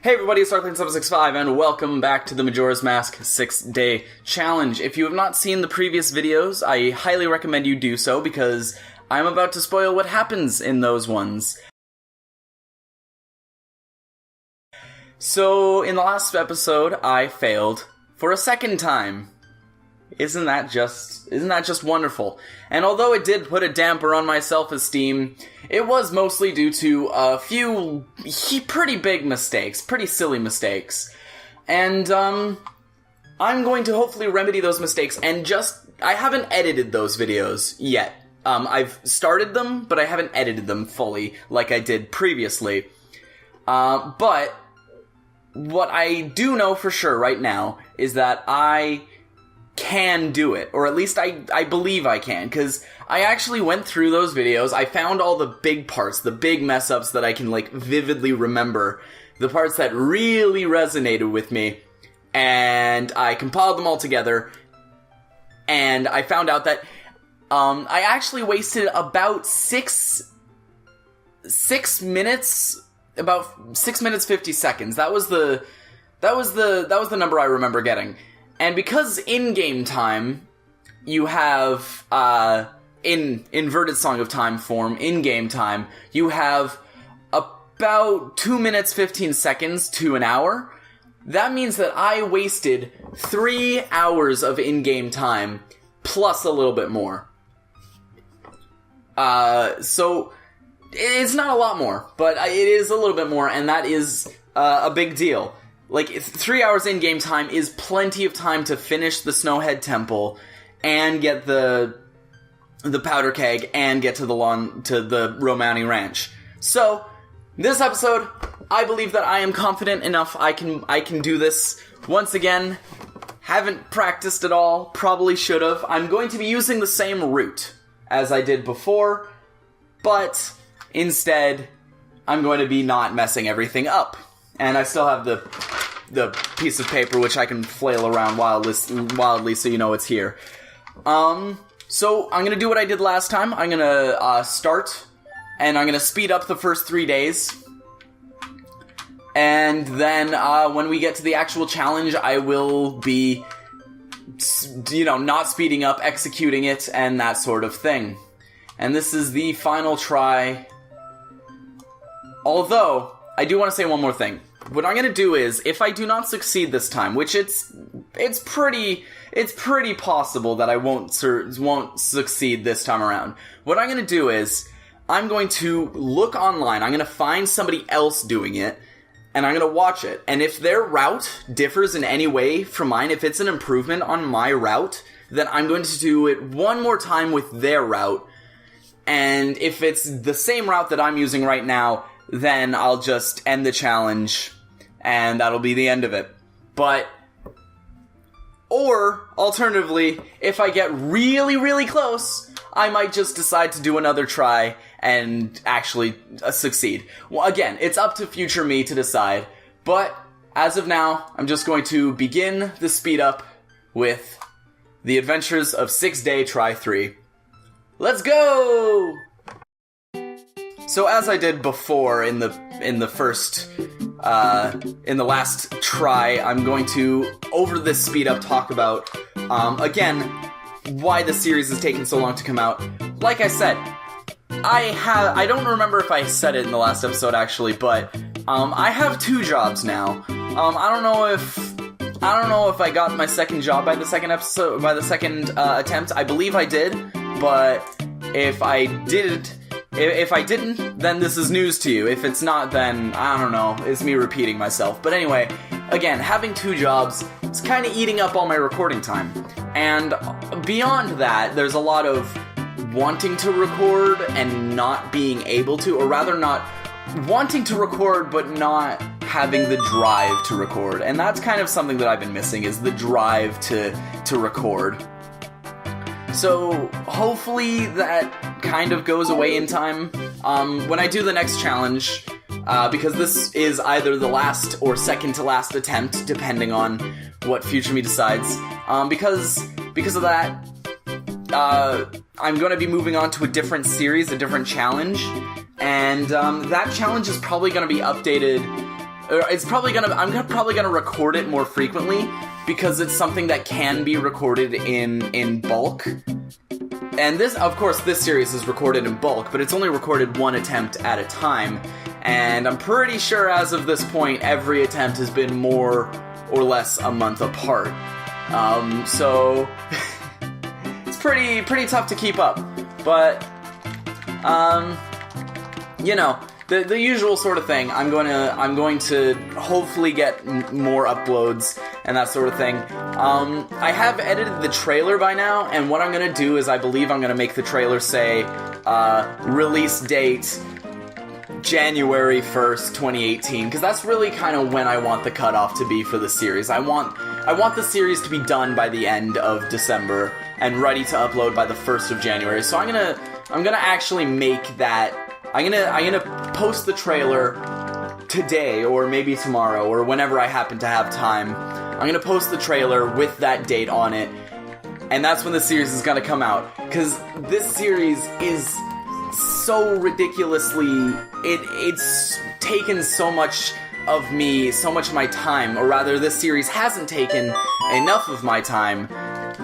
Hey everybody, it's Darkling765 and welcome back to the Majora's Mask 6-Day Challenge. If you have not seen the previous videos, I highly recommend you do so because I'm about to spoil what happens in those ones. So, in the last episode, I failed for a second time. Isn't that just wonderful? And although it did put a damper on my self-esteem, it was mostly due to a few pretty big mistakes, pretty silly mistakes. And, I'm going to hopefully remedy those mistakes and I haven't edited those videos yet. I've started them, but I haven't edited them fully like I did previously. But what I do know for sure right now is that I can do it, or at least I believe I can, because I actually went through those videos, I found all the big parts, the big mess-ups that I can, vividly remember, the parts that really resonated with me, and I compiled them all together, and I found out that, I actually wasted about 6 minutes, about 6 minutes 50 seconds, that was the number I remember getting. And because in-game time, you have, in Inverted Song of Time form, in-game time, you have about 2 minutes 15 seconds to an hour. That means that I wasted 3 hours of in-game time, plus a little bit more. So, it's not a lot more, but it is a little bit more, and that is a big deal. 3 hours in-game time is plenty of time to finish the Snowhead Temple, and get the Powder Keg, and get to the Romani Ranch. So, this episode, I believe that I am confident enough I can do this. Once again, haven't practiced at all, probably should've. I'm going to be using the same route as I did before, but instead, I'm going to be not messing everything up. And I still have the piece of paper which I can flail around wildly so you know it's here. So I'm gonna do what I did last time. I'm gonna start, and I'm gonna speed up the first 3 days. And then when we get to the actual challenge, I will be, not speeding up, executing it, and that sort of thing. And this is the final try. Although, I do want to say one more thing. What I'm gonna do is, if I do not succeed this time, which it's pretty possible that I won't succeed this time around. What I'm gonna do is, I'm going to look online, I'm gonna find somebody else doing it, and I'm gonna watch it. And if their route differs in any way from mine, if it's an improvement on my route, then I'm going to do it one more time with their route. And if it's the same route that I'm using right now, then I'll just end the challenge, and that'll be the end of it. Or, alternatively, if I get really, really close, I might just decide to do another try and actually succeed. Well, again, it's up to future me to decide, but as of now, I'm just going to begin the speed up with The Adventures of 6-Day Try 3. Let's go! So as I did before in the last try, I'm going to, over this speed up, talk about, again, why the series is taking so long to come out. Like I said, I don't remember if I said it in the last episode actually, but, I have 2 jobs now. I don't know if I got my second job by the second attempt. I believe I did, but if I didn't, then this is news to you. If it's not, then, I don't know, it's me repeating myself. But anyway, again, having 2 jobs, it's kind of eating up all my recording time. And beyond that, there's a lot of wanting to record and not being able to, or rather not wanting to record but not having the drive to record. And that's kind of something that I've been missing, is the drive to record. So, hopefully that kind of goes away in time. When I do the next challenge, because this is either the last or second to last attempt, depending on what future me decides, because of that, I'm going to be moving on to a different series, a different challenge, and that challenge is probably going to be updated It's probably I'm probably gonna record it more frequently because it's something that can be recorded in bulk. And this, of course, this series is recorded in bulk, but it's only recorded one attempt at a time. And I'm pretty sure as of this point, every attempt has been more or less a month apart. So it's pretty tough to keep up. But you know, the usual sort of thing. I'm going to hopefully get more uploads and that sort of thing. I have edited the trailer by now, and what I'm going to do is I believe I'm going to make the trailer say, release date January 1st, 2018, because that's really kind of when I want the cutoff to be for the series. I want the series to be done by the end of December and ready to upload by the 1st of January. So I'm gonna actually make that. I'm gonna post the trailer today, or maybe tomorrow, or whenever I happen to have time. I'm gonna post the trailer with that date on it, and that's when the series is gonna come out. Because this series is so ridiculously, it's taken so much of me, so much of my time, or rather, this series hasn't taken enough of my time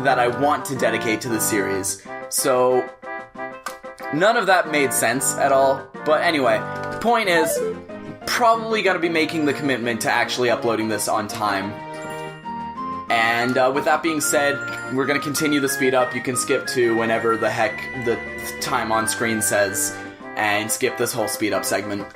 that I want to dedicate to the series. So none of that made sense at all. But anyway, the point is, probably gonna be making the commitment to actually uploading this on time. And with that being said, we're gonna continue the speed up. You can skip to whenever the heck the time on screen says, and skip this whole speed up segment.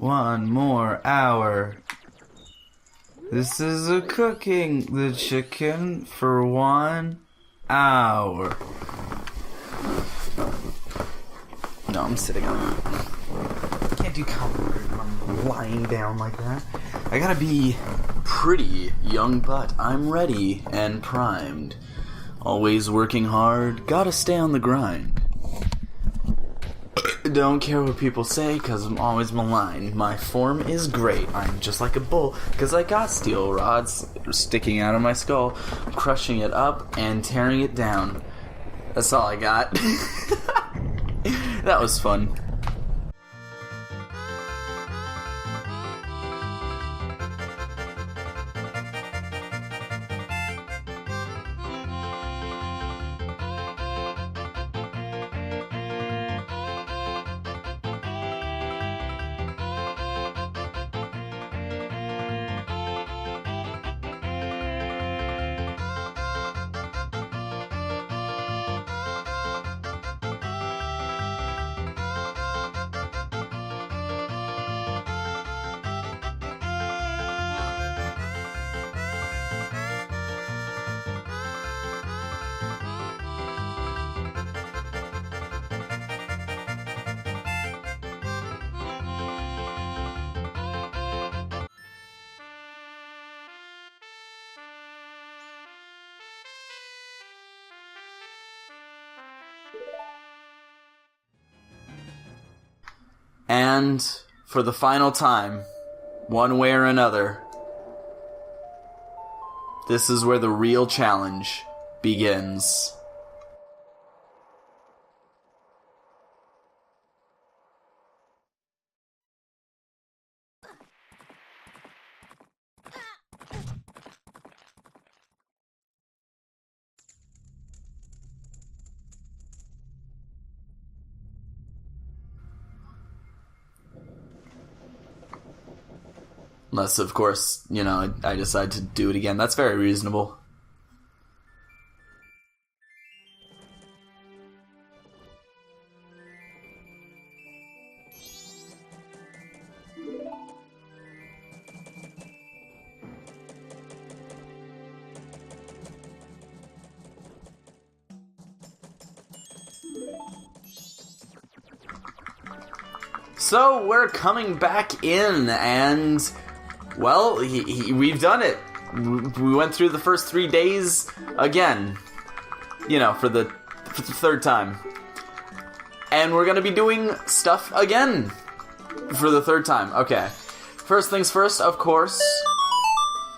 1 more hour. This is a cooking the chicken for 1 hour. No, I'm sitting on it. I can't do comedy when I'm lying down like that. I gotta be pretty, young butt. I'm ready and primed. Always working hard, gotta stay on the grind. Don't care what people say, cause I'm always maligned. My form is great, I'm just like a bull, cause I got steel rods sticking out of my skull, crushing it up and tearing it down. That's all I got. That was fun. And for the final time, one way or another, this is where the real challenge begins. Unless, of course, I decide to do it again. That's very reasonable. So, we're coming back in, and... well, we've done it. We went through the first 3 days again. For the third time. And we're gonna be doing stuff again for the third time. Okay. First things first, of course.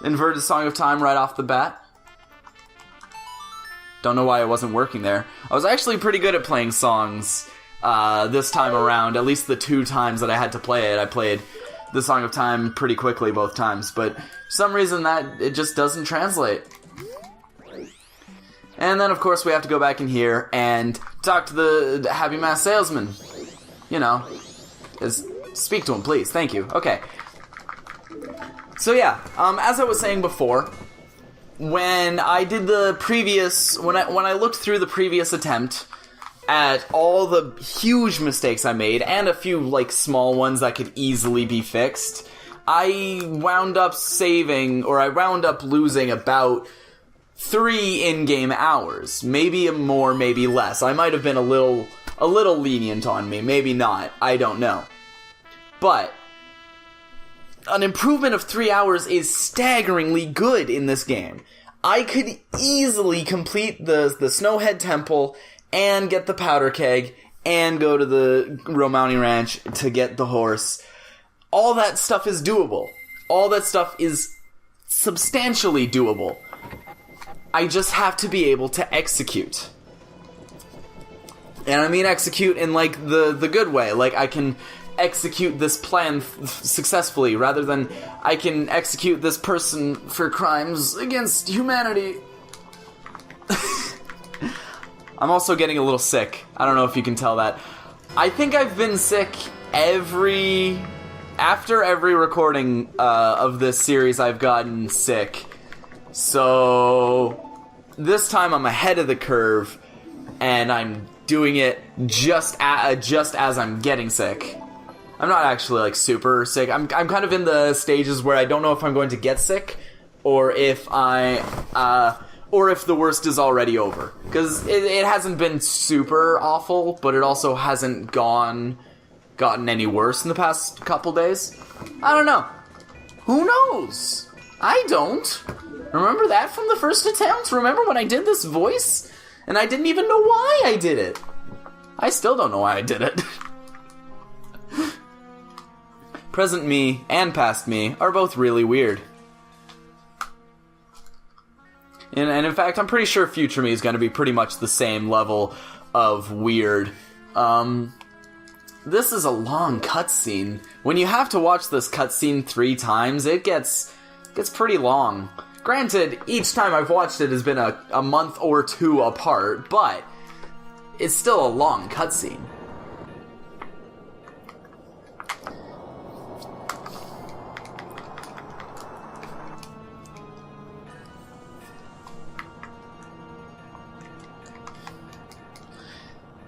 Inverted Song of Time right off the bat. Don't know why it wasn't working there. I was actually pretty good at playing songs this time around. At least the 2 times that I had to play it, I played the Song of Time pretty quickly both times, but for some reason it just doesn't translate. And then, of course, we have to go back in here and talk to the Happy Mask Salesman. Speak to him, please. Thank you. Okay. So yeah, as I was saying before, when I did the previous... when I looked through the previous attempt at all the huge mistakes I made, and a few, small ones that could easily be fixed, I wound up losing about 3 in-game hours. Maybe more, maybe less. I might have been a little lenient on me, maybe not, I don't know. But an improvement of 3 hours is staggeringly good in this game. I could easily complete the Snowhead Temple and get the powder keg, and go to the Romani Ranch to get the horse. All that stuff is doable. All that stuff is substantially doable. I just have to be able to execute. And I mean execute in, the good way. I can execute this plan successfully, rather than I can execute this person for crimes against humanity. I'm also getting a little sick. I don't know if you can tell that. I think I've been sick after every recording of this series, I've gotten sick. So this time I'm ahead of the curve, and I'm doing it just as I'm getting sick. I'm not actually, like, super sick. I'm kind of in the stages where I don't know if I'm going to get sick, or if or if the worst is already over. Because it hasn't been super awful, but it also hasn't gotten any worse in the past couple days. I don't know. Who knows? I don't. Remember that from the first attempt? Remember when I did this voice? And I didn't even know why I did it. I still don't know why I did it. Present me and past me are both really weird. And in fact, I'm pretty sure future me is going to be pretty much the same level of weird. This is a long cutscene. When you have to watch this cutscene 3 times, it gets pretty long. Granted, each time I've watched it has been a month or 2 apart, but it's still a long cutscene.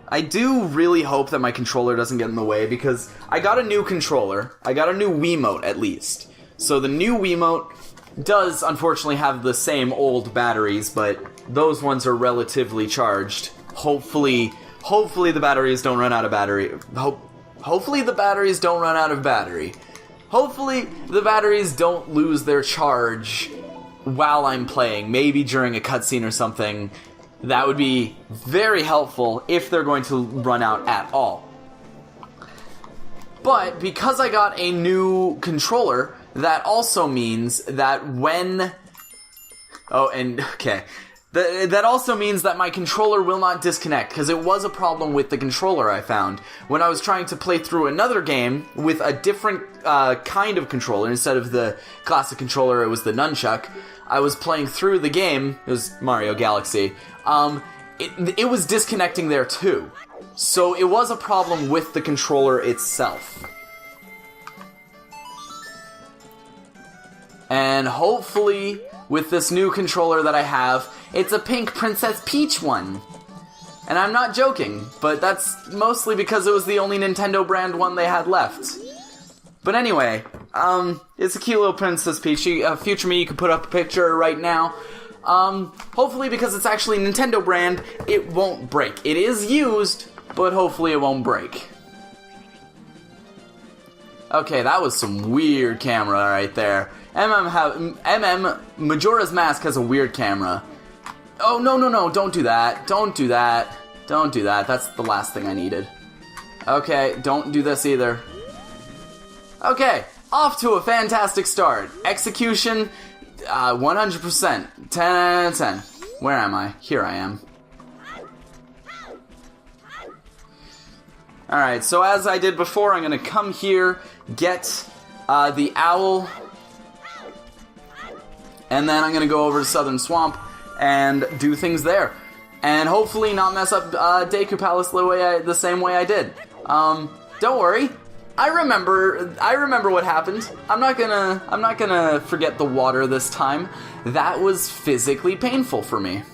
I do really hope that my controller doesn't get in the way, because I got a new controller. I got a new Wiimote, at least. So the new Wiimote does, unfortunately, have the same old batteries, but those ones are relatively charged. Hopefully the batteries don't run out of battery. Hopefully the batteries don't run out of battery. Hopefully the batteries don't lose their charge while I'm playing. Maybe during a cutscene or something. That would be very helpful if they're going to run out at all. But because I got a new controller, that also means that when... Oh, and... Okay. That also means that my controller will not disconnect, because it was a problem with the controller I found. When I was trying to play through another game with a different kind of controller, instead of the classic controller, it was the nunchuck. I was playing through the game, it was Mario Galaxy, it was disconnecting there too. So it was a problem with the controller itself. And hopefully, with this new controller that I have, it's a pink Princess Peach one. And I'm not joking, but that's mostly because it was the only Nintendo brand one they had left. But anyway, it's a cute little Princess Peach. Future me, you can put up a picture right now. Hopefully, because it's actually Nintendo brand, it won't break. It is used, but hopefully it won't break. Okay, that was some weird camera right there. Majora's Mask has a weird camera. Oh, no, don't do that. Don't do that. Don't do that. That's the last thing I needed. Okay, don't do this either. Okay, off to a fantastic start. Execution, 100%. 10 out of 10. Where am I? Here I am. Alright, so as I did before, I'm going to come here, get the owl, and then I'm going to go over to Southern Swamp and do things there. And hopefully not mess up Deku Palace the same way I did. Don't worry. I remember what happened. I'm not gonna forget the water this time. That was physically painful for me.